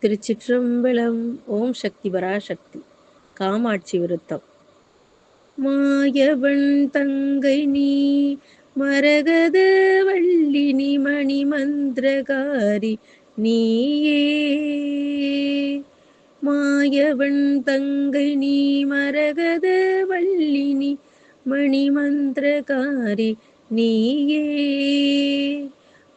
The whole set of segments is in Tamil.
திருச்சிற்றம்பலம். ஓம் சக்தி பராசக்தி. காமாட்சி விருத்தம். மாயவன் தங்கை நீ மரகத வள்ளி நீ மணி மந்திரகாரி நீயே. மாயவன் தங்கை நீ மரகத வள்ளி நீ மணி மந்திரகாரி நீயே.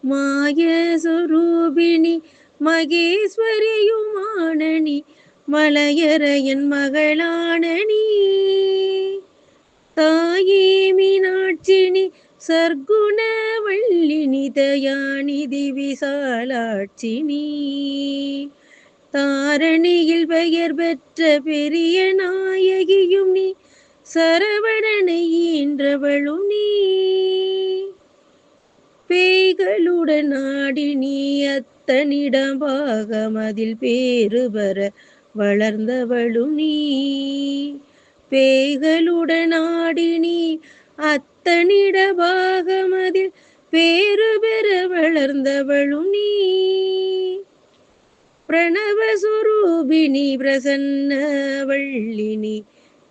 மாய சொரூபிணி மகேஸ்வரியுமானணி மலையரையன் மகளானணி. தாயே மீனாட்சினி சர்க்குண வள்ளினி தயாநிதி விசாலாட்சினி. தாரணியில் பெயர் பெற்ற பெரிய நாயகியும் நீ சரவணனை ஈன்றவளும் நீ. பேய்களுடன் ஆடி நீ அத்தனிடம் பாகமதில் பேறுபெற வளர்ந்தவளும் நீ. பேய்களுடன் ஆடி நீ அத்தனிட பாகமதில் பேறுபெற வளர்ந்தவளும் நீ. பிரணவஸ்வரூபிணி பிரசன்ன வள்ளினி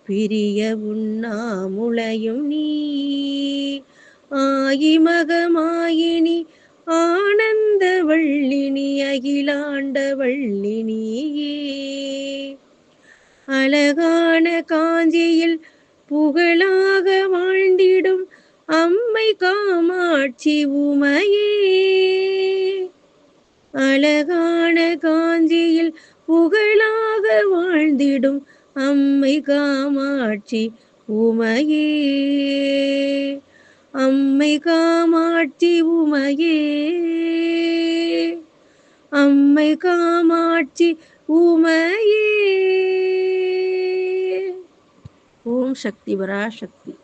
பிரிய உண்ணாமுளையும் நீ. ஆயிமகமாயினி ஆனந்த வள்ளினி அகிலாண்ட வள்ளினியே. அழகான காஞ்சியில் புகழாக வாழ்ந்திடும் அம்மை காமாட்சி உமையே. அழகான காஞ்சியில் புகழாக வாழ்ந்திடும் அம்மை காமாட்சி உமையே. அம்மை காமாட்சி உமையே. அம்மை காமாட்சி உமையே. ஓம் சக்தி பராசக்தி.